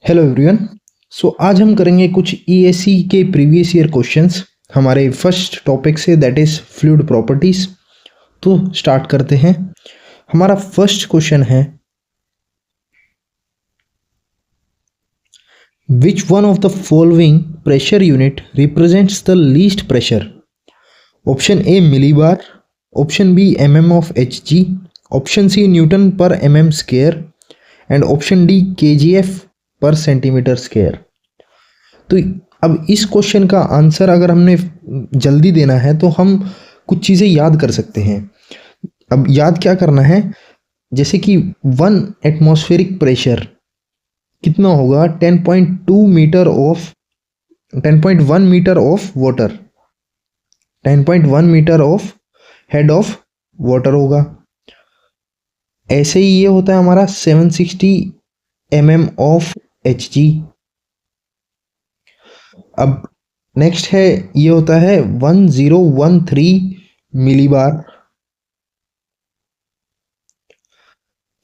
Hello everyone. आज हम करेंगे कुछ ईएससी के प्रीवियस ईयर क्वेश्चंस हमारे फर्स्ट टॉपिक से, दैट इज़ फ्लूइड प्रॉपर्टीज। तो स्टार्ट करते हैं। हमारा फर्स्ट क्वेश्चन है, which one of the following pressure unit represents the least pressure? Option A millibar, option B mm of Hg, option C newton पर mm square and option D kgf पर centimetre square. तो अब इस question का answer अगर हमने जल्दी देना है तो हम कुछ चीज़ें याद कर सकते हैं। अब याद क्या करना है, जैसे कि 1 एटमॉस्फेरिक प्रेशर कितना होगा, 10.1 meter of water, 10.1 meter of head of water होगा। ऐसे ही ये होता है हमारा 760 mm ऑफ Hg। अब नेक्स्ट है, ये होता है 1013 मिलीबार।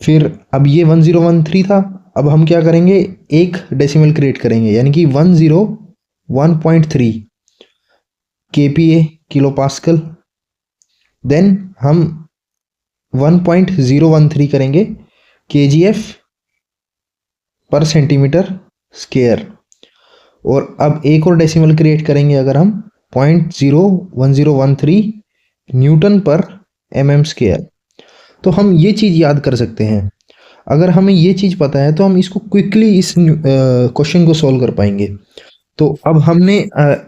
फिर अब ये 1013 था, अब हम क्या करेंगे, एक डेसिमल क्रिएट करेंगे, यानी कि 101.3 kPa किलो पास्कल। देन हम 1.013 करेंगे kgf पर सेंटीमीटर स्क्वायर। और अब एक और डेसिमल क्रिएट करेंगे अगर हम 0.01013 न्यूटन पर mm स्क्वायर। तो हम ये चीज़ याद कर सकते हैं। अगर हमें ये चीज़ पता है तो हम इसको क्विकली इस क्वेश्चन को सॉल्व कर पाएंगे। तो अब हमने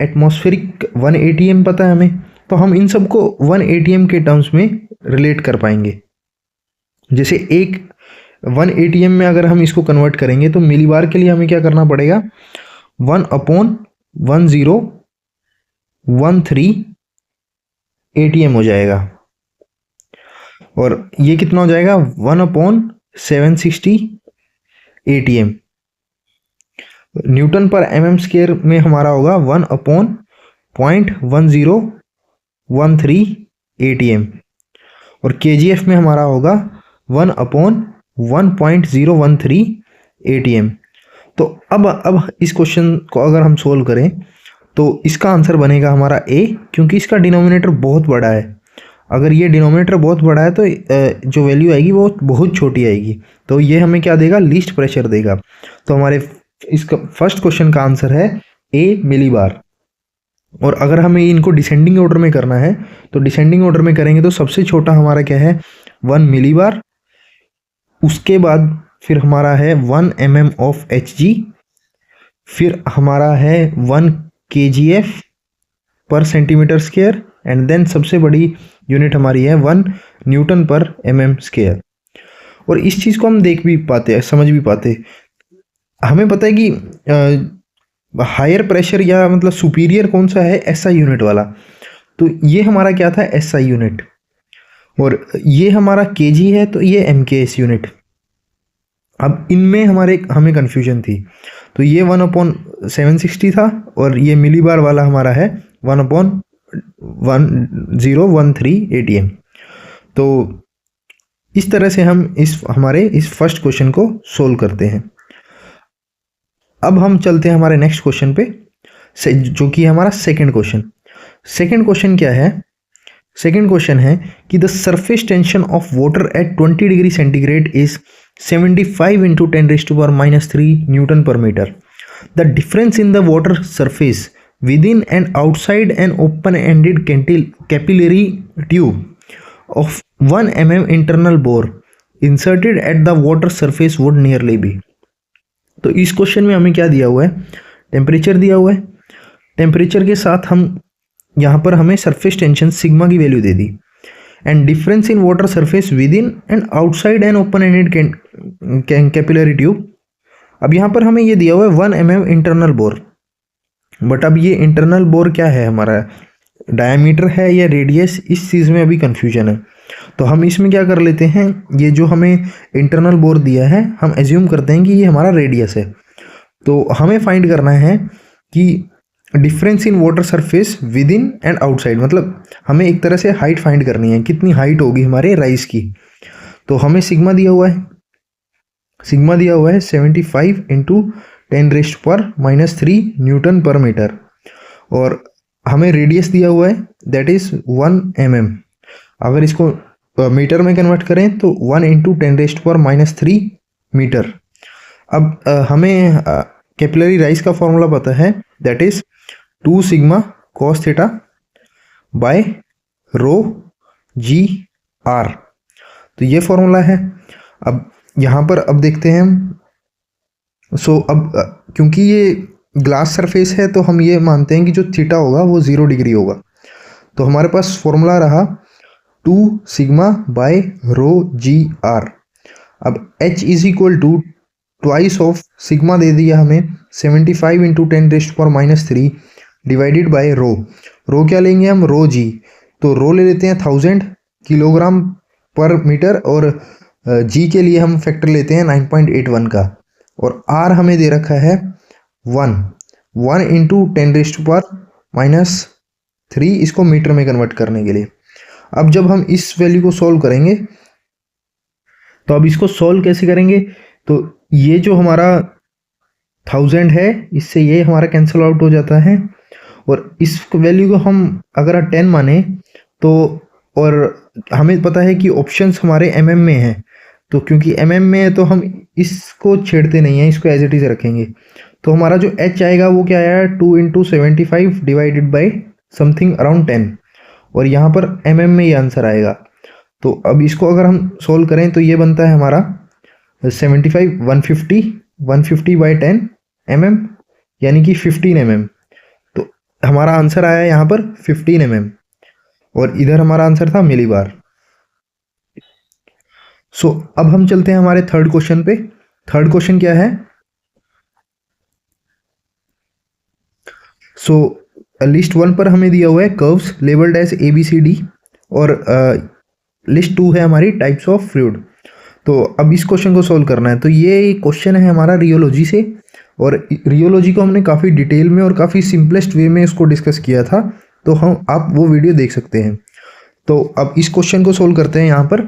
एटमॉस्फेरिक 1 atm पता है हमें, तो हम इन सबको 1 atm के टर्म्स में रिलेट कर पाएंगे। जैसे एक 1 atm में अगर हम इसको कन्वर्ट करेंगे तो मिलीबार के लिए हमें क्या करना पड़ेगा, 1/1013 atm हो जाएगा। और ये कितना हो जाएगा, 1/760 atm। न्यूटन पर mm स्क्वायर में हमारा होगा 1/0.1013 atm। और kgf में हमारा होगा 1/1.013 atm। तो अब इस क्वेश्चन को अगर हम सोल्व करें तो इसका आंसर बनेगा हमारा ए, क्योंकि इसका डिनोमिनेटर बहुत बड़ा है। अगर ये डिनोमिनेटर बहुत बड़ा है तो जो वैल्यू आएगी वो बहुत छोटी आएगी, तो ये हमें क्या देगा, लीस्ट प्रेशर देगा। तो हमारे इसका फर्स्ट क्वेश्चन का आंसर है ए मिलीबार। और अगर हमें इनको डिसेंडिंग ऑर्डर में करना है तो डिसेंडिंग ऑर्डर में करेंगे तो सबसे छोटा हमारा क्या है, 1 मिलीबार। उसके बाद फिर हमारा है 1 mm ऑफ Hg, फिर हमारा है 1 kgf पर सेंटीमीटर स्क्वायर एंड देन सबसे बड़ी यूनिट हमारी है 1 न्यूटन पर mm स्क्वायर। और इस चीज़ को हम देख भी पाते हैं, समझ भी पाते। हमें पता है कि हायर प्रेशर या मतलब सुपीरियर कौन सा है, SI यूनिट वाला। तो ये हमारा क्या था, SI यूनिट। और ये हमारा kg है तो ये MKS यूनिट। अब इनमें हमें कन्फ्यूजन थी, तो ये 1/760 था और ये मिलीबार वाला हमारा है 1/1013 atm। तो इस तरह से हम हमारे इस फर्स्ट क्वेश्चन को सोल्व करते हैं। अब हम चलते हैं हमारे नेक्स्ट क्वेश्चन पे, जो कि हमारा सेकंड क्वेश्चन। सेकंड क्वेश्चन क्या है, सेकंड क्वेश्चन है कि the surface tension of water at 20 degree centigrade is 75 into 10⁻³ newton पर metre. The difference in the water surface within and outside an open ended capillary tube of 1 mm internal bore inserted at the water surface would nearly be. तो इस question में हमें क्या दिया हुआ है, temperature दिया हुआ है। टेम्परेचर के साथ हम यहाँ पर हमें सरफेस टेंशन सिग्मा की value they the, and difference in water surface with in and outside an open ended capillary tube. अब यहाँ पर हमें ये दिया हुआ है 1 mm इंटरनल बोर, बट अब ये इंटरनल बोर क्या है, हमारा डायमीटर है या रेडियस, इस चीज़ में अभी कन्फ्यूजन है। तो हम इसमें क्या कर लेते हैं, ये जो हमें इंटरनल बोर दिया है हम एज्यूम करते हैं कि ये हमारा रेडियस है। तो हमें फाइंड करना है कि difference in water surface with in and outside, मतलब हमें एक तरह से हाइट फाइंड करनी है, कितनी हाइट होगी हमारे राइज की। तो हमें सिग्मा दिया हुआ है, सिग्मा दिया हुआ है 75 × 10⁻³ न्यूटन पर मीटर, और हमें रेडियस दिया हुआ है दैट इज 1 mm। अगर इसको मीटर में कन्वर्ट करें तो 1 × 10⁻³ मीटर। अब हमें कैपिलरी राइज का फॉर्मूला पता है that is 2 sigma cos theta by rho ji r, तो ये फॉर्मूला है। अब यहाँ पर अब देखते हैं हम। अब क्योंकि ये ग्लास सरफेस है तो हम ये मानते हैं कि जो थीटा होगा वो 0 डिग्री होगा, तो हमारे पास फॉर्मूला रहा 2 sigma by rho ji R. अब h is equal to twice of sigma दे दिया हमें 75 × 10⁻³ डिवाइडेड बाय रो। रो क्या लेंगे हम, रो जी, तो रो ले लेते हैं 1000 किलोग्राम पर मीटर, और जी के लिए हम फैक्टर लेते हैं 9.81 का, और आर हमें दे रखा है 1 × 10⁻³ इसको मीटर में कन्वर्ट करने के लिए। अब जब हम इस वैल्यू को सॉल्व करेंगे, तो अब इसको सॉल्व कैसे करेंगे, तो ये जो हमारा 1000 है इससे ये हमारा कैंसिल आउट हो जाता है, और इस वैल्यू को हम अगर 10 माने तो, और हमें पता है कि ऑप्शंस हमारे mm में हैं, तो क्योंकि mm में है तो हम इसको छेड़ते नहीं हैं, इसको एज इट इज रखेंगे। तो हमारा जो h आएगा वो क्या आया, 2 × 75 डिवाइडेड बाय समथिंग अराउंड 10, और यहाँ पर mm में ये आंसर आएगा। तो अब इसको अगर हम सोल्व करें तो ये बनता है हमारा 75 150 बाय 10 mm, यानी कि 15 mm। तो हमारा आंसर आया यहाँ पर 15 mm, और इधर हमारा आंसर था मिलीबार। अब हम चलते हैं हमारे थर्ड क्वेश्चन पे। थर्ड क्वेश्चन क्या है, लिस्ट 1 पर हमें दिया हुआ है कर्व्स लेबल्ड एज ABCD, और लिस्ट 2 है हमारी टाइप्स ऑफ फ्लूइड। तो अब इस क्वेश्चन को सोल्व करना है। तो ये क्वेश्चन है हमारा रियोलॉजी से, और रियोलॉजी को हमने काफ़ी डिटेल में और काफ़ी सिंपलेस्ट वे में इसको डिस्कस किया था, तो आप वो वीडियो देख सकते हैं। तो अब इस क्वेश्चन को सोल्व करते हैं यहाँ पर।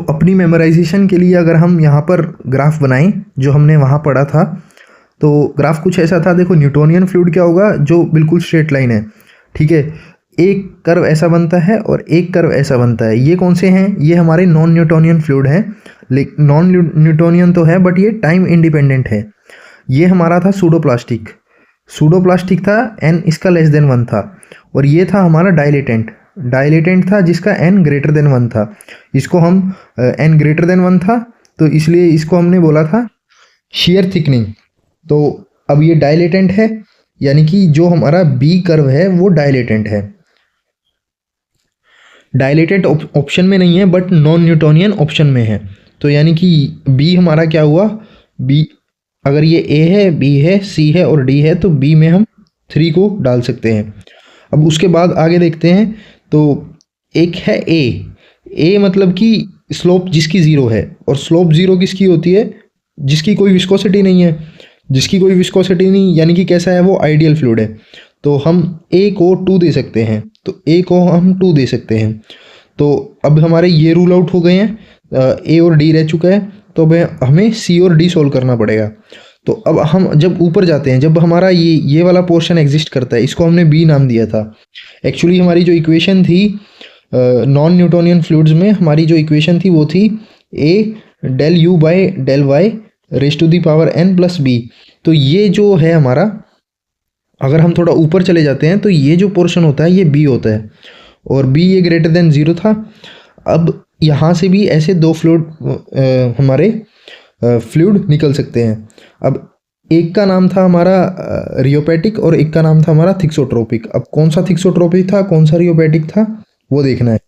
अपनी मेमोराइजेशन के लिए अगर हम यहाँ पर ग्राफ बनाएं जो हमने वहाँ पढ़ा था, तो ग्राफ कुछ ऐसा था। देखो, न्यूटोनियन फ्लूइड क्या होगा, जो बिल्कुल स्ट्रेट लाइन है, ठीक है, एक कर्व ऐसा बनता है और एक कर्व ऐसा बनता है। ये कौन से हैं, ये हमारे नॉन न्यूटोनियन फ्लूइड हैं। नॉन न्यूटोनियन तो है बट ये टाइम इंडिपेंडेंट है। ये हमारा था सूडोप्लास्टिक था, n इसका लेस देन 1 था, और ये था हमारा डायलेटेंट था जिसका n ग्रेटर देन 1 था। इसको हम n ग्रेटर देन 1 था तो इसलिए इसको हमने बोला था शेयर थिकनिंग। तो अब ये डायलेटेंट है, यानी कि जो हमारा B कर्व है वो डायलेटेंट है। डायलेटेंट ऑप्शन में नहीं है बट नॉन न्यूटोनियन ऑप्शन में है, तो यानी कि B हमारा क्या हुआ, B अगर ये A है, B है, C है और D है, तो B में हम 3 को डाल सकते हैं। अब उसके बाद आगे देखते हैं, तो एक है A मतलब कि स्लोप जिसकी 0 है, और स्लोप 0 किसकी होती है, जिसकी कोई विस्कोसिटी नहीं है। जिसकी कोई विस्कोसिटी नहीं यानी कि कैसा है, वो आइडियल फ्लूइड है। तो हम A को 2 दे सकते हैं, तो A को हम 2 दे सकते हैं। तो अब हमारे ये रूल आउट हो गए हैं, A और D रह चुका है, तो अब हमें C और D सोल्व करना पड़ेगा। तो अब हम जब ऊपर जाते हैं, जब हमारा ये वाला पोर्शन एग्जिस्ट करता है, इसको हमने B नाम दिया था। एक्चुअली हमारी जो इक्वेशन थी नॉन न्यूटोनियन फ्लूइड्स में, हमारी जो इक्वेशन थी वो थी A del U by del Y raise to the power n plus B। तो ये जो है हमारा, अगर हम थोड़ा ऊपर चले जाते हैं तो ये जो पोर्शन होता है ये B होता है, और B ये ग्रेटर देन 0 था। अब यहाँ से भी ऐसे 2 फ्लूइड हमारे फ्लूइड निकल सकते हैं। अब एक का नाम था हमारा रियोपैटिक और एक का नाम था हमारा थिक्सोट्रोपिक। अब कौन सा थिक्सोट्रोपिक था, कौन सा रियोपैटिक था, वो देखना है।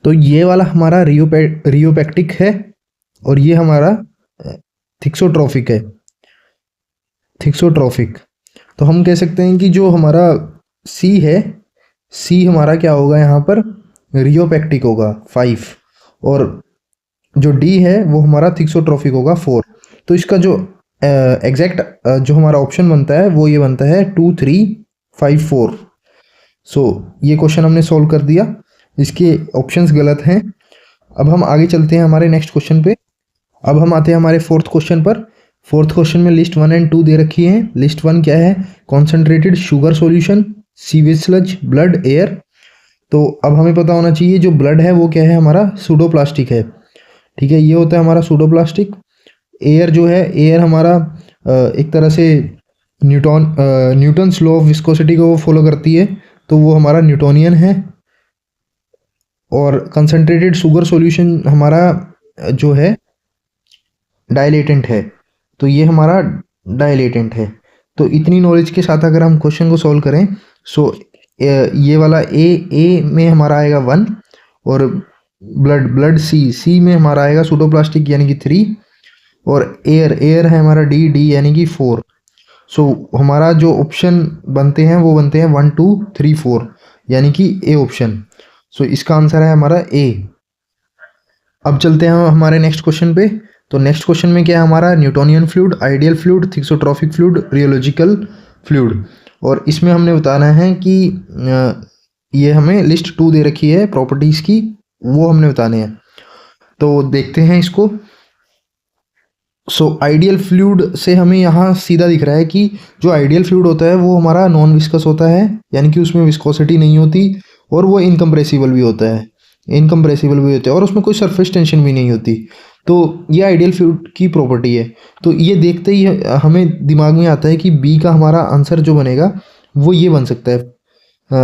तो ये वाला हमारा रियोपैक्टिक है और ये हमारा थिक्सोट्रोफिक है, थिक्सोट्रोफिक। तो हम कह सकते हैं कि जो हमारा C है, C हमारा क्या होगा यहाँ पर, रियोपैक्टिक होगा 5, और जो D है वो हमारा थिक्सोट्रोफिक होगा 4। तो इसका जो एग्जैक्ट जो हमारा ऑप्शन बनता है वो ये बनता है 2 3 5 4। ये क्वेश्चन हमने सॉल्व कर दिया, इसके ऑप्शंस गलत हैं। अब हम आगे चलते हैं हमारे नेक्स्ट क्वेश्चन पे। अब हम आते हैं हमारे फोर्थ क्वेश्चन पर। फोर्थ क्वेश्चन में लिस्ट 1 एंड 2 दे रखी है। लिस्ट 1 क्या है? Concentrated sugar solution, sewage sludge, blood, air. तो अब हमें पता होना चाहिए जो ब्लड है वो क्या है? हमारा सूडोप्लास्टिक है। ठीक है, ये होता है हमारा सूडोप्लास्टिक। एयर जो है, एयर हमारा एक तरह से न्यूटन्स लॉ ऑफ विस्कोसिटी को वो फॉलो करती है, तो वो हमारा न्यूटोनियन है। और कंसनट्रेटेड शुगर सॉल्यूशन हमारा जो है डायलेटेंट है, तो ये हमारा डायलेटेंट है। तो इतनी नॉलेज के साथ अगर हम क्वेश्चन को सॉल्व करें, सो ये वाला ए में हमारा आएगा 1, और ब्लड सी में हमारा आएगा सूडोप्लास्टिक यानी कि 3, और एयर है हमारा डी यानी कि 4। सो हमारा जो ऑप्शन बनते हैं वो बनते हैं 1 2 3 4 यानी कि ए ऑप्शन। सो इसका आंसर है हमारा ए। अब चलते हैं हमारे नेक्स्ट क्वेश्चन पे। तो नेक्स्ट क्वेश्चन में क्या है हमारा? Newtonian fluid, ideal fluid, thixotropic fluid, rheological fluid. और इसमें हमने बताना है कि ये हमें लिस्ट 2 दे रखी है प्रॉपर्टीज़ की, वो हमने बताने हैं। तो देखते हैं इसको। सो आइडियल फ्लूइड से हमें यहाँ सीधा दिख रहा है कि जो आइडियल फ्लूइड होता है वो हमारा नॉन विस्कस होता है, यानी कि उसमें विस्कोसिटी नहीं होती, और वो इनकम्प्रेसिबल भी होता है, और उसमें कोई सरफेस टेंशन भी नहीं होती। तो ये आइडियल फ्लूइड की प्रॉपर्टी है। तो ये देखते ही हमें दिमाग में आता है कि बी का हमारा आंसर जो बनेगा वो ये बन सकता है,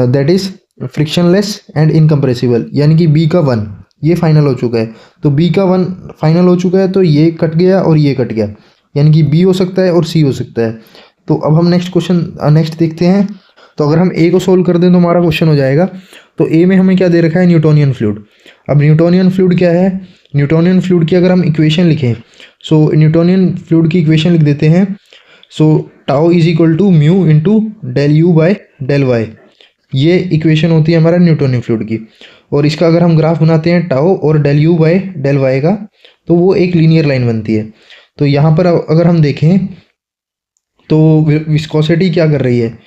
that is frictionless and incompressible, यानी कि बी का 1 ये फाइनल हो चुका है। तो बी का 1 फाइनल हो चुका है, तो ये कट गया और ये कट गया, यानी कि बी हो सकता है और सी हो सकता है। तो अब हम नेक्स्ट देखते हैं। तो अगर हम ए को सोल्व कर दें तो हमारा क्वेश्चन हो जाएगा। तो ए में हमें क्या दे रखा है? Newtonian fluid. अब न्यूटोनियन फ्लूइड क्या है? न्यूटोनियन फ्लूइड की अगर हम इक्वेशन लिखें, सो न्यूटोनियन फ्लूइड की इक्वेशन लिख देते हैं। So tau is equal to mu into del u by del y, ये इक्वेशन होती है हमारा न्यूटोनियन फ्लूइड की। और इसका अगर हम ग्राफ बनाते हैं टाउ और del u by del y का, तो वो एक लीनियर लाइन बनती है। तो यहाँ पर अगर हम देखें तो विस्कोसिटी क्या कर रही है?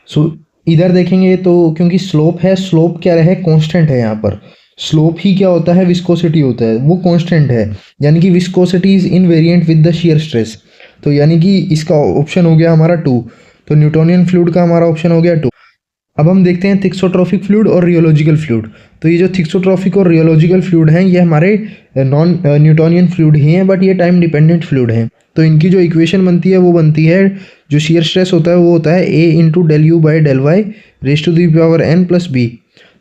सो इधर देखेंगे तो क्योंकि स्लोप है, स्लोप क्या है? कांस्टेंट है। यहाँ पर स्लोप ही क्या होता है? विस्कोसिटी होता है, वो कांस्टेंट है, यानी कि viscosity is invariant with the shear stress. तो यानी कि इसका ऑप्शन हो गया हमारा 2। तो न्यूटोनियन फ्लूइड का हमारा ऑप्शन हो गया 2। अब हम देखते हैं थिक्सोट्रॉफिक फ्लूइड और रियोलॉजिकल फ्लूइड। तो ये जो थिक्सोट्रॉफिक और रियोलॉजिकल फ्लूइड हैं ये हमारे नॉन न्यूटोनियन फ्लूइड ही हैं, बट ये टाइम डिपेंडेंट फ्लूइड हैं। तो इनकी जो इक्वेशन बनती है वो बनती है, जो शियर स्ट्रेस होता है वो होता है A into del you by del Y raise to the power N plus B.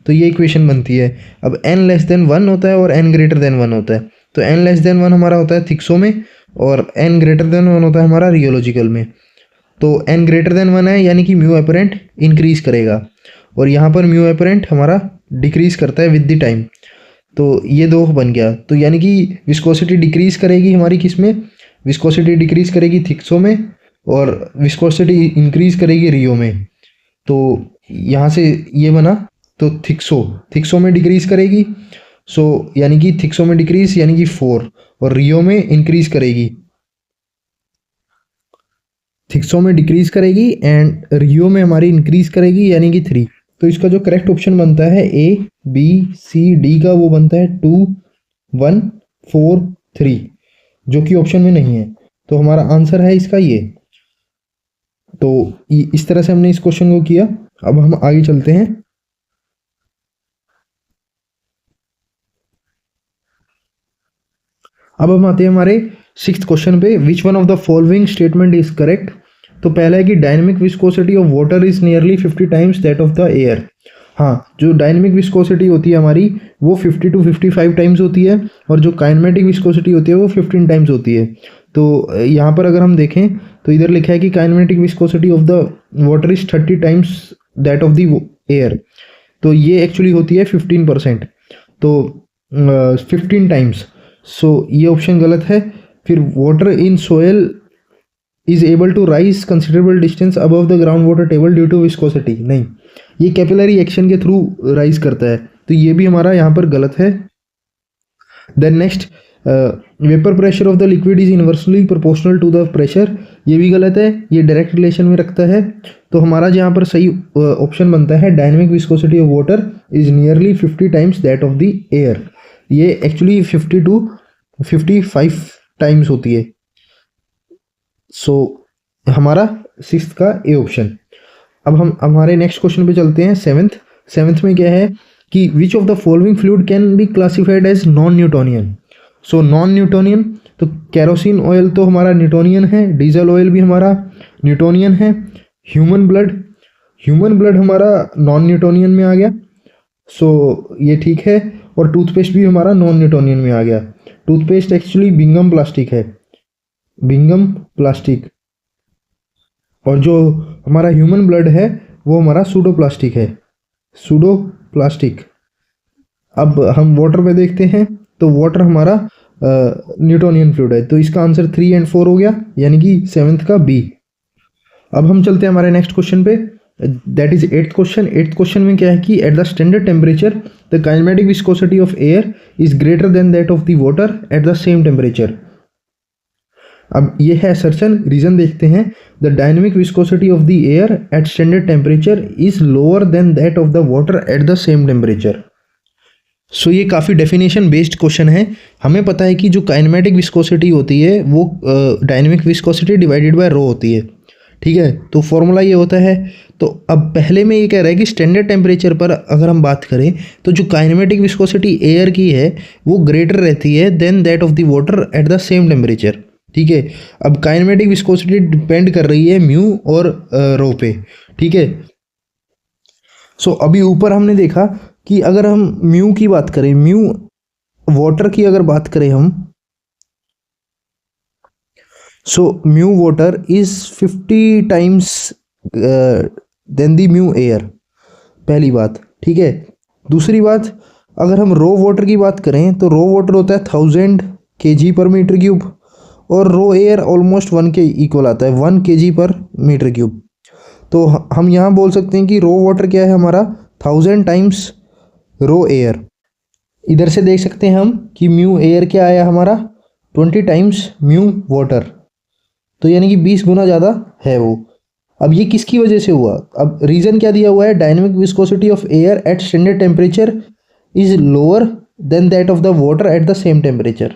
तो ये इक्वेशन बनती है। अब एन लेस देन 1 होता है और एन ग्रेटर देन 1 होता है। तो एन लेस देन 1 हमारा होता है थिक्सो में, और एन ग्रेटर देन 1 होता है हमारा रियोलॉजिकल में। तो एन ग्रेटर देन 1 है, यानी कि म्यू एपरेंट इंक्रीज करेगा, और यहाँ पर म्यू एपरेंट हमारा डिक्रीज करता है विद द टाइम। तो ये 2 बन गया। तो यानी कि विस्कोसिटी डिक्रीज करेगी हमारी किस में? विस्कोसिटी डिक्रीज करेगी थिक्सो में, और विस्कोसिटी इंक्रीज करेगी रियो में। तो यहाँ से ये बना, तो थिक्सो में डिक्रीज करेगी। सो यानी कि थिक्सो में डिक्रीज यानी कि 4, और रियो में इंक्रीज करेगी, थिक्सो में डिक्रीज करेगी एंड रियो में हमारी इंक्रीज करेगी यानी कि 3। तो इसका जो करेक्ट ऑप्शन बनता है ए बी सी डी का, वो बनता है 2 1 4 3, जो कि ऑप्शन में नहीं है। तो हमारा आंसर है इसका ये। तो इस तरह से हमने इस क्वेश्चन को किया। अब हम आगे चलते हैं। अब हम आते हैं हमारे 6th क्वेश्चन पे। विच one of the following statement is correct? तो पहला है कि dynamic viscosity of water is nearly 50 times that of the air. हाँ, जो डायनेमिक विस्कोसिटी होती है हमारी वो 50 to 55 टाइम्स होती है, और जो काइनेमेटिक विस्कोसिटी होती है वो 15 टाइम्स होती है। तो यहाँ पर अगर हम देखें तो इधर लिखा है कि kinematic viscosity of the water is 30 times that of the air. तो ये एक्चुअली होती है 15%, तो 15 टाइम्स। सो ये ऑप्शन गलत है। फिर water in soil is able to rise considerable distance above the ground water table due to viscosity, नहीं, ये कैपिलरी एक्शन के थ्रू राइज करता है, तो ये भी हमारा यहाँ पर गलत है। Then next, vapour pressure of the liquid is inversely proportional to the pressure, ये भी गलत है, ये डायरेक्ट रिलेशन में रखता है। तो हमारा यहाँ पर सही ऑप्शन बनता है dynamic viscosity of water is nearly 50 times that of the air. ये एक्चुअली 50 to 55 टाइम्स होती है। सो हमारा सिक्स्थ का ए ऑप्शन। अब हम हमारे नेक्स्ट क्वेश्चन पे चलते हैं, सेवेंथ में क्या है कि which of the following fluid can be classified as non Newtonian. So non Newtonian, तो कैरोसिन ऑयल तो हमारा न्यूटोनियन है, डीजल ऑयल भी हमारा न्यूटोनियन है, ह्यूमन ब्लड हमारा नॉन न्यूटोनियन में आ गया। सो ये ठीक है। और टूथपेस्ट भी हमारा नॉन न्यूटोनियन में आ गया। टूथपेस्ट एक्चुअली बिंगम प्लास्टिक है, बिंगम प्लास्टिक। और जो हमारा ह्यूमन ब्लड है वो हमारा सूडो प्लास्टिक है, सूडो प्लास्टिक। अब हम वाटर पे देखते हैं, तो वाटर हमारा न्यूटोनियन फ्लूइड है, तो इसका आंसर 3 एंड 4 हो गया, यानी कि सेवेंथ का बी। अब हम चलते हैं हमारे नेक्स्ट क्वेश्चन पे, दैट इज एट्थ क्वेश्चन में क्या है कि at the standard temperature the kinematic viscosity of air is greater than that of the water at the same temperature. अब ये है असर्शन, रीजन देखते हैं। The dynamic viscosity of the air at standard temperature is lower than that of the water at the same temperature. So ये काफ़ी definition based question है। हमें पता है कि जो काइनेमेटिक विस्कोसिटी होती है वो डायनेमिक विस्कोसिटी डिवाइडेड बाय रो होती है, ठीक है। तो फॉर्मूला ये होता है। तो अब पहले में ये कह रहा है कि स्टैंडर्ड टेम्परेचर पर अगर हम बात करें तो जो काइनेमेटिक विस्कोसिटी एयर की है वो ग्रेटर रहती है than that of the water at the same temperature, ठीक है। अब काइनेमेटिक विस्कोसिटी डिपेंड कर रही है म्यू और रो पे, ठीक है। सो अभी ऊपर हमने देखा कि अगर हम म्यू की बात करें, म्यू वाटर की अगर बात करें हम, so mu water is 50 times than the mu air, पहली बात, ठीक है। दूसरी बात, अगर हम रो वाटर की बात करें तो रो वाटर होता है 1000 kg पर मीटर क्यूब, और रो एयर ऑलमोस्ट 1 के इक्वल आता है, 1 kg पर मीटर क्यूब। तो हम यहाँ बोल सकते हैं कि रो वाटर क्या है हमारा 1000 टाइम्स रो एयर। इधर से देख सकते हैं हम कि म्यू एयर क्या आया हमारा 20 टाइम्स म्यू वाटर, तो यानी कि 20 गुना ज़्यादा है वो। अब ये किसकी वजह से हुआ? अब रीज़न क्या दिया हुआ है, dynamic viscosity of air at standard temperature is lower than that of the water at the same temperature.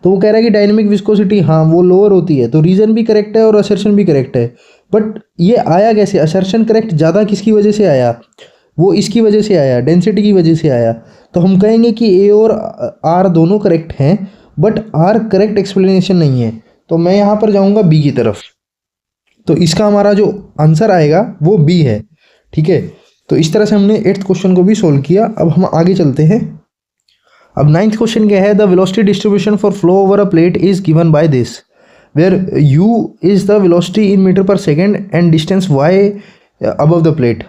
तो वो कह रहा है कि डायनेमिक विस्कोसिटी हाँ वो लोअर होती है, तो रीज़न भी करेक्ट है और असर्शन भी करेक्ट है। बट ये आया कैसे? असर्शन करेक्ट ज़्यादा किसकी वजह से आया? वो इसकी वजह से आया, डेंसिटी की वजह से आया। तो हम कहेंगे कि ए और आर दोनों करेक्ट हैं, बट आर करेक्ट एक्सप्लेनेशन नहीं है। तो मैं यहाँ पर जाऊँगा बी की तरफ। तो इसका हमारा जो आंसर आएगा वो बी है, ठीक है। तो इस तरह से हमने 8th क्वेश्चन को भी सोल्व किया। अब हम आगे चलते हैं। अब 9th क्वेश्चन क्या है, the velocity distribution for flow over a plate is given by this, where u is the velocity in metre पर second and distance y above the plate,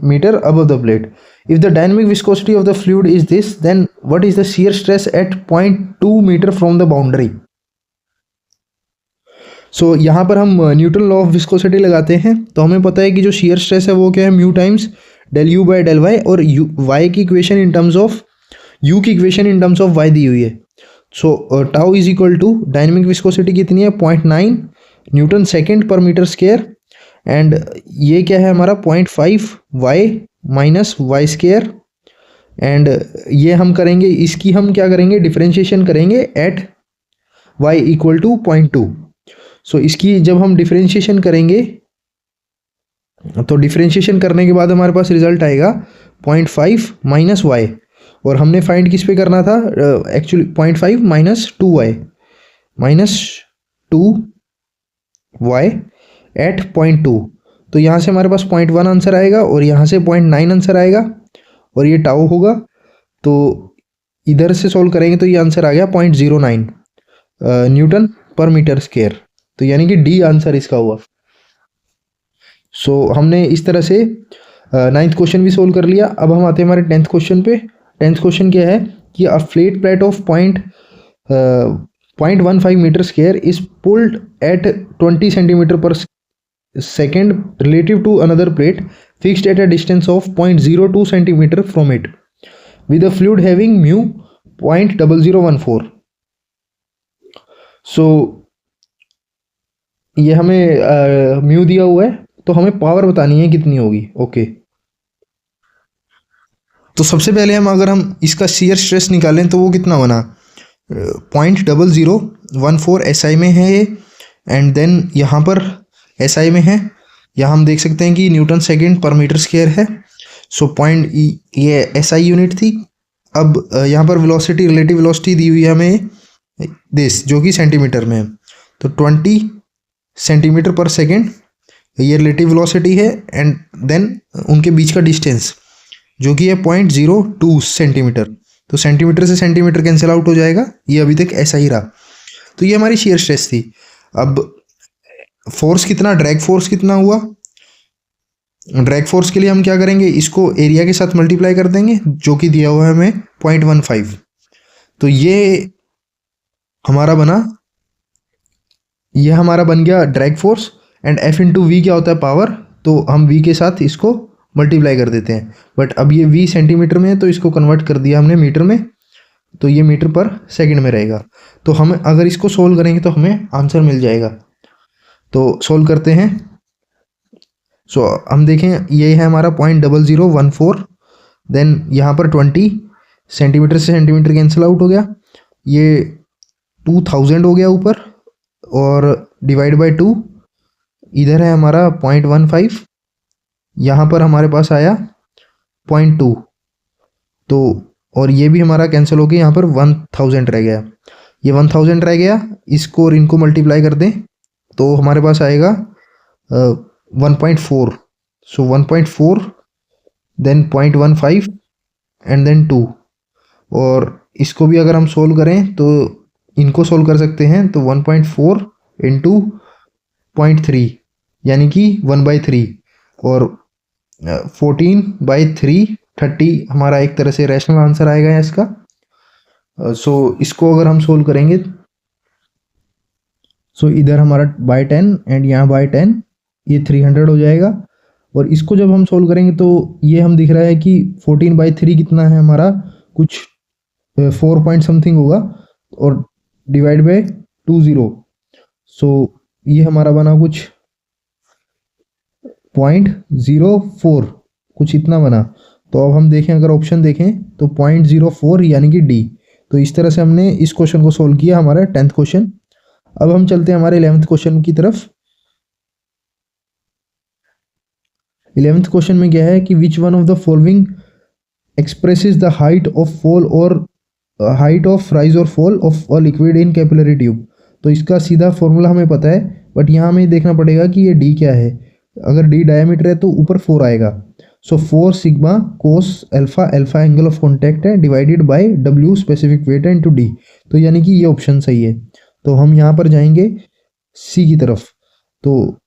meter above the plate. If the dynamic viscosity of the fluid is this, then what is the shear stress at 0.2 meter from the boundary? सो यहाँ पर हम Newton law of viscosity लगाते हैं, तो हमें पता है कि जो shear stress है वो क्या है, mu times del you by del y, और y की equation in terms of u की equation in terms of y दी हुई है। So tau is equal to dynamic viscosity कितनी है 0.9 newton second per meter square, and ये क्या है हमारा 0.5 y minus y square, and ये हम करेंगे, इसकी हम क्या करेंगे, डिफरेंशिएशन करेंगे एट y इक्वल टू 0.2। सो इसकी जब हम डिफरेंशिएशन करेंगे तो डिफरेंशिएशन करने के बाद हमारे पास रिजल्ट आएगा 0.5 माइनस वाई, और हमने फाइंड किस पे करना था actually 0.5 minus 2y minus 2y eight 0.2। तो यहाँ से हमारे पास 0.1 आंसर आएगा और यहाँ से 0.9 आंसर आएगा, और ये टाउ होगा। तो इधर से सॉल्व करेंगे तो ये आंसर आ गया 0.09 न्यूटन पर मीटर स्क्वायर, तो यानी कि डी आंसर इसका हुआ। सो हमने इस तरह से 9th क्वेश्चन भी सोल्व कर लिया। अब हम आते हैं हमारे 10th क्वेश्चन पे। 10th क्वेश्चन क्या है कि a flat plate of 0.15 meter square is pulled at 20 centimeter per second relative to another plate fixed at a distance of 0.02 centimeter from it with a fluid having mu 0.0014। so ये हमें mu दिया हुआ है, तो हमें power बतानी है कितनी होगी। ओके, तो सबसे पहले हम अगर हम इसका शियर स्ट्रेस निकालें तो वो कितना बना, 0.0014 SI में है ये, एंड देन यहाँ पर SI में है। यहाँ हम देख सकते हैं कि Newton second per meter square है। सो पॉइंट ये SI यूनिट थी। अब यहाँ पर वेलोसिटी, रिलेटिव वेलोसिटी दी हुई है हमें दिस, जो कि सेंटीमीटर में है। तो 20 सेंटीमीटर पर सेकेंड ये रिलेटिव वेलोसिटी है, एंड देन उनके बीच का डिस्टेंस जो कि है 0.02 सेंटीमीटर। तो सेंटीमीटर से सेंटीमीटर कैंसिल आउट हो जाएगा, ये अभी तक ऐसा ही रहा। तो ये हमारी शियर स्ट्रेस थी। अब फोर्स कितना, ड्रैग फोर्स कितना हुआ? ड्रैग फोर्स के लिए हम क्या करेंगे, इसको एरिया के साथ मल्टीप्लाई कर देंगे, जो कि दिया हुआ है हमें 0.15। तो ये हमारा बन गया drag force, and F into v क्या होता है, पावर। तो हम V के साथ इसको मल्टीप्लाई कर देते हैं, बट अब ये V सेंटीमीटर में है तो इसको कन्वर्ट कर दिया हमने मीटर में, तो ये मीटर पर सेकंड में रहेगा। तो हम अगर इसको सोल्व करेंगे तो हमें आंसर मिल जाएगा। तो सोल्व करते हैं। सो हम देखें, ये है हमारा 0.0014, देन यहाँ पर 20 सेंटीमीटर से सेंटीमीटर कैंसिल आउट हो गया, ये 2000 हो गया ऊपर, और डिवाइड बाय 2 इधर है हमारा 0.15, यहाँ पर हमारे पास आया 0.2। तो और ये भी हमारा कैंसिल हो गया, यहाँ पर 1000 रह गया, ये 1000 रह गया। इसको और इनको मल्टीप्लाई कर दें तो हमारे पास आएगा 1.4। सो 1.4 देन 0.15 एंड देन 2। और इसको भी अगर हम सोल्व करें तो इनको सोल्व कर सकते हैं, तो 1.4 इंटू 0.3 यानी कि 1/3, और 14/3 30 हमारा एक तरह से रैशनल आंसर आएगा इसका। सो इसको अगर हम सोल्व करेंगे, सो इधर हमारा बाय 10 एंड यहाँ बाय 10, ये 300 हो जाएगा। और इसको जब हम सोल्व करेंगे तो ये हम दिख रहा है कि 14/3 कितना है हमारा, कुछ 4 पॉइंट समथिंग होगा, और डिवाइड बाय 20। सो ये हमारा बना कुछ 0.04, कुछ इतना बना। तो अब हम देखें, अगर ऑप्शन देखें तो 0.04 यानी कि डी। तो इस तरह से हमने इस क्वेश्चन को सोल्व किया, हमारा 10th क्वेश्चन। अब हम चलते हैं हमारे 11th क्वेश्चन की तरफ। 11th क्वेश्चन में क्या है कि विच one of the following expresses the height of fall और हाइट ऑफ राइज और fall of a liquid in capillary tube. तो इसका सीधा फॉर्मूला हमें पता है, बट यहाँ हमें देखना पड़ेगा कि ये डी क्या है। अगर डी डायमीटर है तो ऊपर 4 आएगा। So 4 sigma cos alpha, alpha angle of contact है, divided by W specific weight है इंटू डी। तो यानी कि ये ऑप्शन सही है। तो हम यहाँ पर जाएंगे सी की तरफ, तो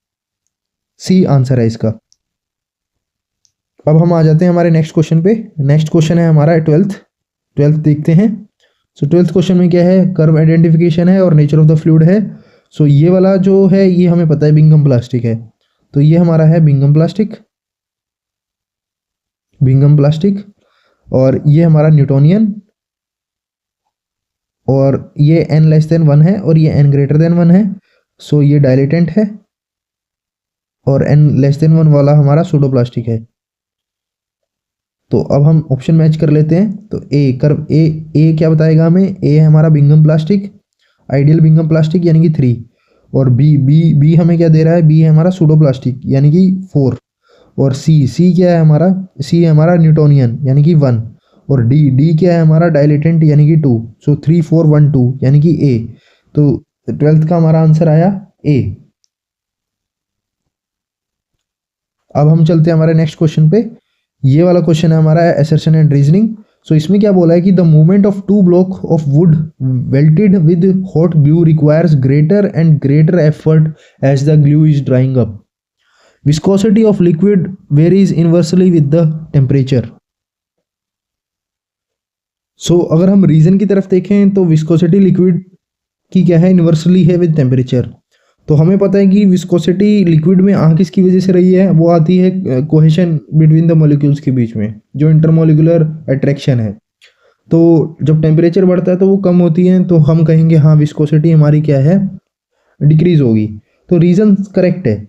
सी आंसर है इसका। अब हम आ जाते हैं हमारे नेक्स्ट क्वेश्चन पे। नेक्स्ट क्वेश्चन है हमारा 12th देखते हैं। सो 12th क्वेश्चन में क्या है, कर्व आइडेंटिफिकेशन है और नेचर ऑफ द फ्लूइड है। सो ये वाला जो है ये हमें पता है बिंगम प्लास्टिक है। तो ये हमारा है बिंगम प्लास्टिक, और ये हमारा न्यूटोनियन, और ये n 1 है और ये n 1 है। सो ये डायलेटेंट है, और n<1 वाला हमारा सूडोप्लास्टिक है। तो अब हम ऑप्शन मैच कर लेते हैं। तो कर्व ए क्या बताएगा हमें, ए है हमारा Bingham plastic, ideal Bingham plastic यानी कि 3, और बी हमें क्या दे रहा है, बी है हमारा सूडोप्लास्टिक यानी कि 4, और सी क्या है हमारा, सी है हमारा न्यूटोनियन यानी कि 1, और डी क्या है हमारा डायलेटेंट यानी कि 2। सो 3 4 1 2 यानी कि ए। तो 12th का हमारा आंसर आया ए। अब हम चलते हैं हमारे नेक्स्ट क्वेश्चन पे। ये वाला क्वेश्चन है हमारा असर्शन एंड रीजनिंग। सो इसमें क्या बोला है कि the movement of 2 block of wood welded with hot glue requires greater and greater effort as the glue is drying up. Viscosity of liquid varies inversely with the temperature. So अगर हम reason की तरफ देखें तो viscosity liquid की क्या है, inversely है विद टेम्परेचर। तो हमें पता है कि विस्कोसिटी लिक्विड में आ किसकी वजह से रही है, वो आती है कोहेशन बिटवीन द मॉलिक्यूल्स के बीच में, जो इंटरमॉलिक्यूलर अट्रैक्शन है। तो जब टेम्परेचर बढ़ता है तो वो कम होती है, तो हम कहेंगे हाँ विस्कोसिटी हमारी क्या है, डिक्रीज होगी। तो रीजन करेक्ट है।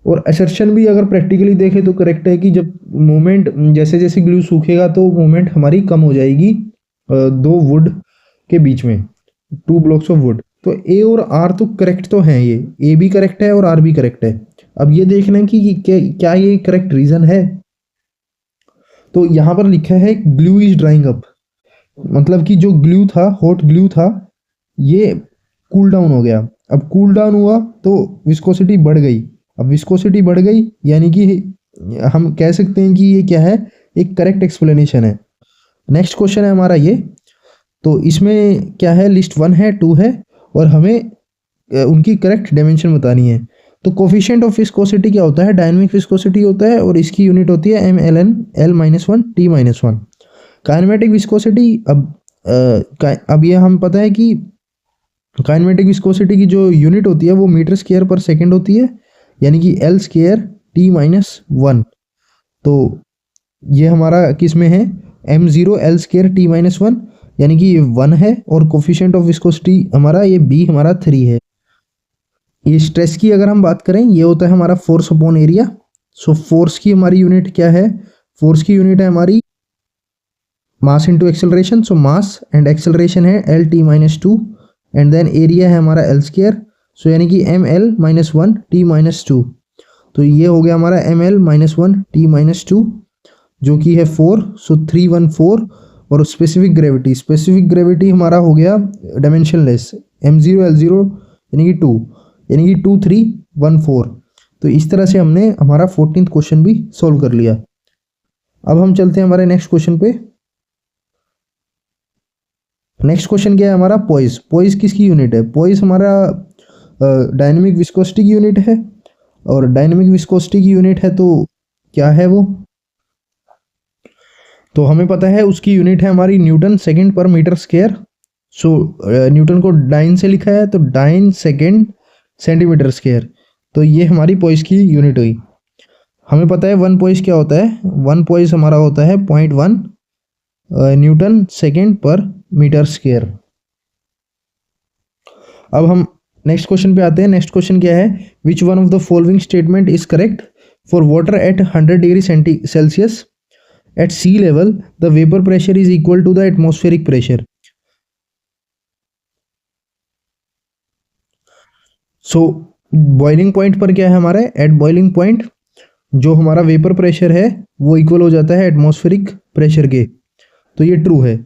और असर्शन भी अगर प्रैक्टिकली देखें तो करेक्ट है कि जब मूवमेंट, जैसे जैसे ग्लू सूखेगा तो मूवमेंट हमारी कम हो जाएगी 2 वुड के बीच में। 2 ब्लॉक्स ऑफ वुड। तो ए और आर तो करेक्ट तो हैं, ये ए भी करेक्ट है और आर भी करेक्ट है। अब ये देखना है कि क्या ये करेक्ट रीजन है। तो यहाँ पर लिखा है ग्लू इज ड्राइंग अप, मतलब कि जो ग्लू था, हॉट ग्लू था, ये कूल डाउन हो गया। अब कूल डाउन हुआ तो विस्कोसिटी बढ़ गई। अब विस्कोसिटी बढ़ गई यानी कि हम कह सकते हैं कि ये क्या है, एक करेक्ट एक्सप्लेनेशन है। नेक्स्ट क्वेश्चन है हमारा ये। तो इसमें क्या है, लिस्ट 1 है, 2 है और हमें उनकी करेक्ट डायमेंशन बतानी है। तो कोफिशिएंट ऑफ विस्कोसिटी क्या होता है, डायनेमिक विस्कोसिटी होता है और इसकी यूनिट होती है mln L-1 T-1। Kinematic viscosity, अब ये हम पता है कि काइनेमेटिक विस्कोसिटी की जो यूनिट होती है वो मीटर स्क्वायर पर सेकंड होती है, यानी कि L स्क्वायर T-1। तो ये हमारा किस में है, m0 L स्क्वायर T-1, यानी कि ये 1 है और कोफिशिएंट ऑफ विस्कोसिटी हमारा ये b हमारा 3 है। ये स्ट्रेस की अगर हम बात करें, ये होता है हमारा force upon area. So force की हमारी यूनिट क्या है, फोर्स की यूनिट है हमारी mass into acceleration. So mass and acceleration है L-T-2 एंड देन एरिया है हमारा L स्क्वायर, सो यानी कि ml-1 T-2। तो ये हो गया हमारा ml-1 T-2 जो कि है 4, सो 314। और स्पेसिफिक ग्रेविटी हमारा हो गया डायमेंशनलेस, m0 L0 यानी कि 2, यानी कि 2314। तो इस तरह से हमने हमारा 14th क्वेश्चन भी सॉल्व कर लिया। अब हम चलते हैं हमारे नेक्स्ट क्वेश्चन पे। नेक्स्ट क्वेश्चन क्या है हमारा, पॉइस किसकी यूनिट है, पॉइस हमारा डायनेमिक विस्कोसिटी की यूनिट है। और डायनेमिक विस्कोसिटी की यूनिट है तो क्या है वो, तो हमें पता है उसकी यूनिट है हमारी न्यूटन सेकंड पर मीटर स्क्वायर। सो न्यूटन को डाइन से लिखा है तो डाइन सेकंड सेंटीमीटर स्क्वायर। तो ये हमारी पॉइस की यूनिट हुई। हमें पता है 1 पॉइस क्या होता है, 1 पॉइस हमारा होता है 0.1 न्यूटन सेकंड पर मीटर स्क्वायर। अब हम नेक्स्ट क्वेश्चन पे आते हैं। नेक्स्ट क्वेश्चन क्या है, which one of the following statement is correct for water at 100 degree Celsius at sea level the vapour pressure is equal to the atmospheric pressure. So boiling point पर क्या है हमारा, eight boiling point जो हमारा vapour pressure है वो equal हो जाता है एटमॉस्फेरिक प्रेशर के। तो ये ट्रू है।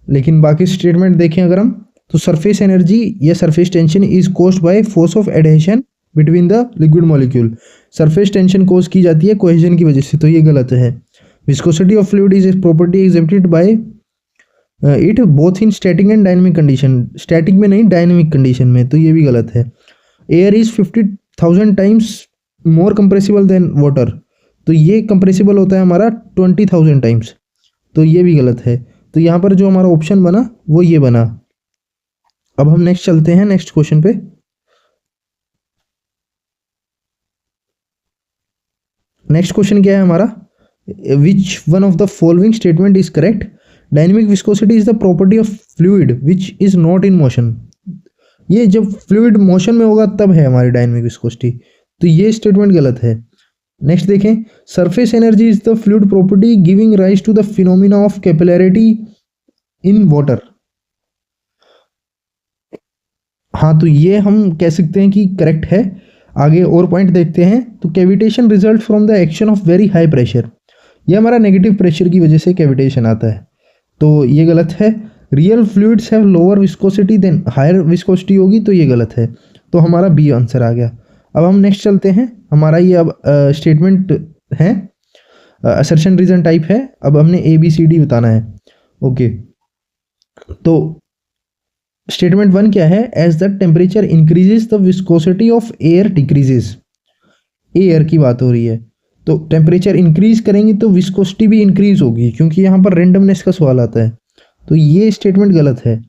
लेकिन बाकी स्टेटमेंट देखें अगर हम, तो सरफेस एनर्जी या surface tension is caused by force of adhesion between the liquid molecule. Surface tension cause की जाती है कोहेजन की वजह से, तो ये गलत है। Viscosity of fluid is property exhibited by it both in static and dynamic condition, static में नहीं डायनेमिक कंडीशन में, तो ये भी गलत है। Air is 50,000 times more compressible than water, तो ये कंप्रेसिबल होता है हमारा 20,000 टाइम्स, तो ये भी गलत है। तो यहाँ पर जो हमारा ऑप्शन बना वो ये बना। अब हम नेक्स्ट चलते हैं नेक्स्ट क्वेश्चन पे। नेक्स्ट क्वेश्चन क्या है हमारा, विच one of the following statement is correct, dynamic viscosity is the property of fluid which is not in motion. ये जब फ्लूइड मोशन में होगा तब है हमारी डायनेमिक विस्कोसिटी, तो ये स्टेटमेंट गलत है। नेक्स्ट देखें, surface energy is the fluid property giving rise to the phenomena of capillarity in water. हाँ, तो ये हम कह सकते हैं कि करेक्ट है। आगे और पॉइंट देखते हैं, तो cavitation result from the action of very high pressure, ये हमारा नेगेटिव प्रेशर की वजह से कैविटेशन आता है, तो ये गलत है। Real fluids have lower viscosity than higher viscosity होगी, तो ये गलत है। तो हमारा बी आंसर आ गया। अब हम नेक्स्ट चलते हैं। हमारा ये अब स्टेटमेंट है, असर्शन रीजन टाइप है। अब हमने ABCD बताना है। ओके, तो स्टेटमेंट 1 क्या है, as the temperature increases the viscosity of air decreases. Air की बात हो रही है, तो टेम्परेचर इंक्रीज करेंगे तो विस्कोसिटी भी इंक्रीज होगी, क्योंकि यहाँ पर रेंडमनेस का सवाल आता है, तो ये स्टेटमेंट गलत है।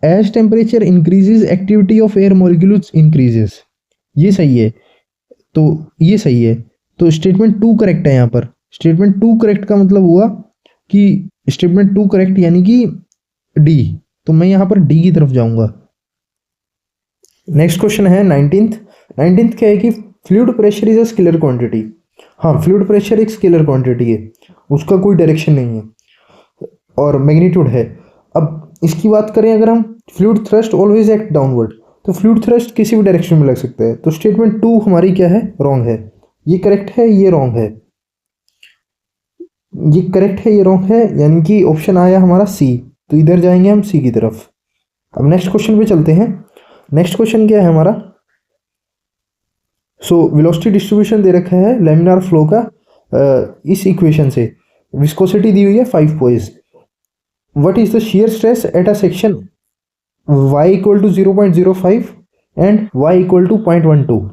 As temperature increases activity of air molecules increases, ये सही है, तो ये सही है। तो स्टेटमेंट 2 करेक्ट है। यहाँ पर स्टेटमेंट 2 करेक्ट का मतलब हुआ कि स्टेटमेंट 2 करेक्ट यानी कि डी, तो मैं यहाँ पर डी की तरफ जाऊंगा। नेक्स्ट क्वेश्चन है 19th क्या है कि fluid pressure is a scalar quantity. हाँ, फ्लूइड प्रेशर एक स्केलर क्वांटिटी है, उसका कोई डायरेक्शन नहीं है और मैग्नीट्यूड है। अब इसकी बात करें अगर हम, fluid thrust always act downward, तो फ्लूइड थ्रस्ट किसी भी डायरेक्शन में लग सकता है। तो स्टेटमेंट 2 हमारी क्या है, रॉन्ग है। ये करेक्ट है, ये रॉन्ग है। ये करेक्ट है, ये रॉन्ग है, यानी कि ऑप्शन आया हमारा सी। तो इधर जाएंगे हम सी की तरफ। अब नेक्स्ट क्वेश्चन पे चलते हैं। नेक्स्ट क्वेश्चन क्या है हमारा, वेलोसिटी डिस्ट्रीब्यूशन दे रखा है लैमिनार फ्लो का इस इक्वेशन से। विस्कोसिटी दी हुई है 5 poise. What is the shear stress at a section y equal to 0.05 and y equal to 0.12।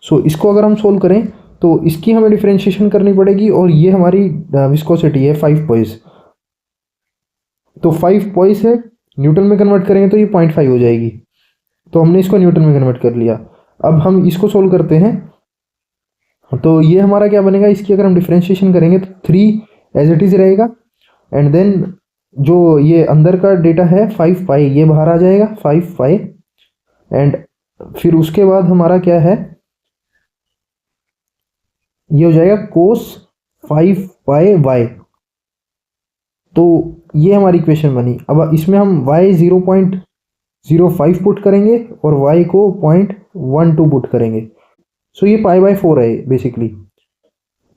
सो इसको अगर हम सोल्व करें तो इसकी हमें डिफरेंशिएशन करनी पड़ेगी, और ये हमारी विस्कोसिटी है 5 पोइज। तो 5 पोइज है, न्यूटन में कन्वर्ट करेंगे तो ये 0.5 हो जाएगी। तो हमने इसको न्यूटन में कन्वर्ट कर लिया। अब हम इसको सोल्व करते हैं। तो ये हमारा क्या बनेगा, इसकी अगर हम डिफरेंशिएशन करेंगे तो 3 एज इट इज रहेगा, एंड देन जो ये अंदर का डेटा है 5 पाई, ये बाहर आ जाएगा 5 पाई, एंड फिर उसके बाद हमारा क्या है, ये हो जाएगा कोस 5 पाई वाई। तो ये हमारी इक्वेशन बनी। अब इसमें हम y 0.05 पुट करेंगे और y को 0.12 पुट करेंगे। सो ये पाई बाई 4 है बेसिकली।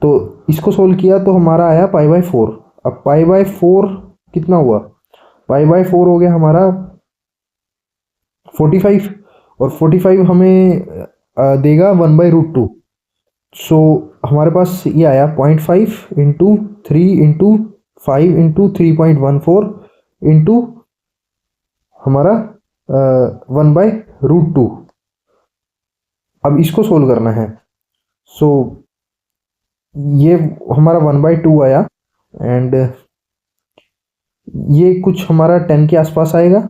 तो इसको सोल्व किया तो हमारा आया पाई बाई 4। अब पाई बाई 4 कितना हुआ, पाई बाई 4 हो गया हमारा 45, और 45 हमें देगा 1/√2। सो हमारे पास ये आया 0.5 इंटू 3 इंटू 5 इंटू 3.14 इंटू हमारा 1/√2। अब इसको सोल्व करना है। सो ये हमारा 1/2 आया, एंड ये कुछ हमारा 10 के आसपास आएगा।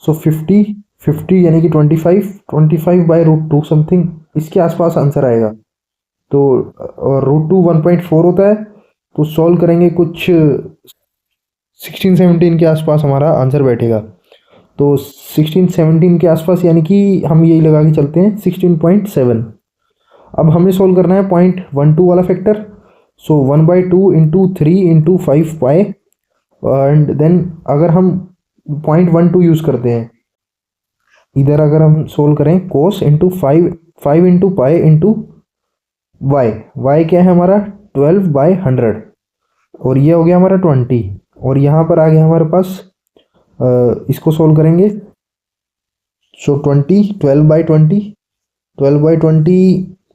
सो 50 यानी कि 25/√2 समथिंग इसके आसपास आंसर आएगा। तो और √2 1.4 होता है, तो सॉल्व करेंगे कुछ 16-17 के आसपास हमारा आंसर बैठेगा। तो 16-17 के आसपास, यानी कि हम यही लगा के चलते हैं 16.7। अब हमें सॉल्व करना है 0.12 वाला factor. So 1/2 into 3 into 5 pi, and then अगर हम 0.12 यूज़ करते हैं इधर, अगर हम सोल्व करें cos into 5 into pi into Y क्या है हमारा 12/100, और ये हो गया हमारा 20, और यहाँ पर आ गया हमारे पास इसको सोल्व करेंगे। सो 12/20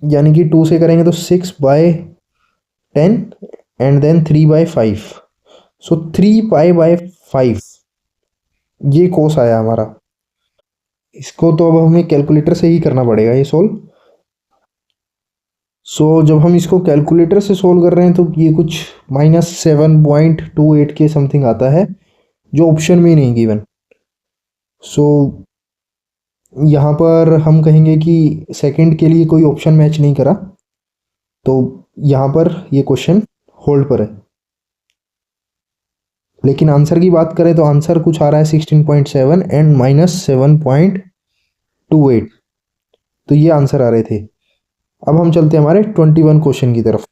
यानी कि 2 से करेंगे तो 6/10 एंड देन 3/5। सो 3π/5 ये कोस आया हमारा। इसको तो अब हमें कैलकुलेटर से ही करना पड़ेगा ये सोल्व। सो जब हम इसको कैलकुलेटर से सोल्व कर रहे हैं तो ये कुछ -7.28 के समथिंग आता है, जो ऑप्शन में नहीं गिवन। सो यहाँ पर हम कहेंगे कि सेकंड के लिए कोई ऑप्शन मैच नहीं करा, तो यहाँ पर ये क्वेश्चन होल्ड पर है। लेकिन आंसर की बात करें तो आंसर कुछ आ रहा है 16.7 एंड -7.28, तो ये आंसर आ रहे थे। अब हम चलते हैं हमारे 21 क्वेश्चन की तरफ।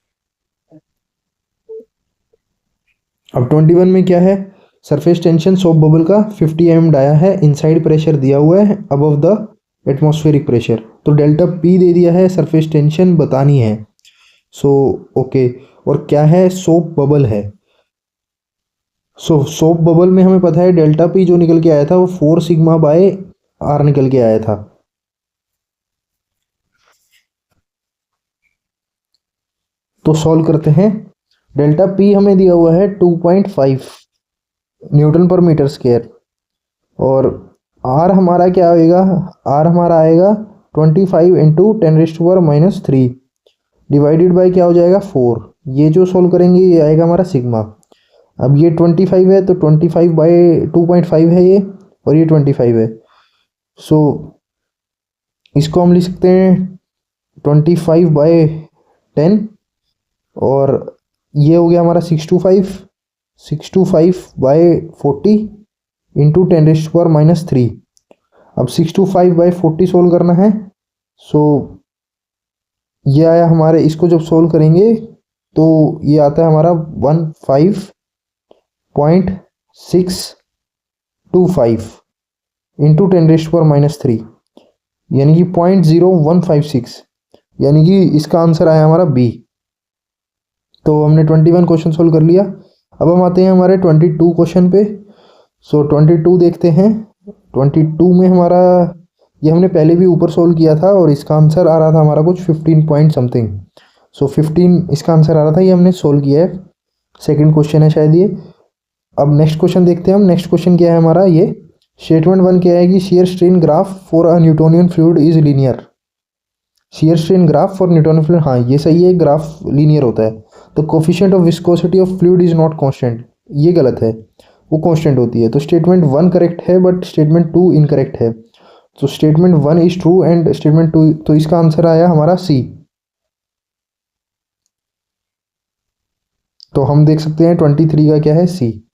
अब 21 में क्या है, सरफेस टेंशन सोप बबल का 50 mm डाया है, इनसाइड प्रेशर दिया हुआ है अबव द एटमॉस्फेरिक प्रेशर। तो डेल्टा पी दे दिया है, सरफेस टेंशन बतानी है। सो ओके, और क्या है, सोप बबल है। सोप बबल में हमें पता है डेल्टा पी जो निकल के आया था वो 4 सिग्मा बाय आर निकल के आया था। तो सॉल्व करते हैं। डेल्टा पी हमें दिया हुआ है 2.5 न्यूटन पर मीटर स्क्वायर, और आर हमारा क्या आएगा, आर हमारा आएगा 25 इंटू 10⁻³ डिवाइडेड बाय क्या हो जाएगा 4। ये जो सोल्व करेंगे ये आएगा हमारा सिग्मा। अब ये 25 है तो 25/2.5 है ये, और ये 25 है। सो इसको हम लिख सकते हैं 25/10, और ये हो गया हमारा 625/40 इंटू 10⁻³ अब 625/40 सोल्व करना है। सो ये आया हमारे, इसको जब सोल्व करेंगे तो ये आता है हमारा 15.6 इंटू 10⁻³ यानी कि 0.0156, यानी कि इसका आंसर आया हमारा बी। तो हमने 21 क्वेश्चन सोल्व कर लिया। अब हम आते हैं हमारे 22 क्वेश्चन पे। सो 22 देखते हैं। 22 में हमारा, ये हमने पहले भी ऊपर सोल्व किया था और इसका आंसर आ रहा था हमारा कुछ 15 पॉइंट समथिंग। सो 15 इसका आंसर आ रहा था, ये हमने सोल्व किया है। सेकंड क्वेश्चन है शायद ये। अब नेक्स्ट क्वेश्चन देखते हैं हम। नेक्स्ट क्वेश्चन क्या है हमारा, ये स्टेटमेंट 1 क्या है कि shear strain graph for a Newtonian fluid is linear. Shear strain graph for Newtonian fluid, हाँ ये सही है, ग्राफ लीनियर होता है। तो coefficient of viscosity of fluid is not constant, ये गलत है, वो कांस्टेंट होती है। तो स्टेटमेंट 1 करेक्ट है बट स्टेटमेंट 2 इनकरेक्ट है। तो statement 1 is true and statement 2, तो इसका आंसर आया हमारा सी। तो हम देख सकते हैं 23 का क्या है, सी।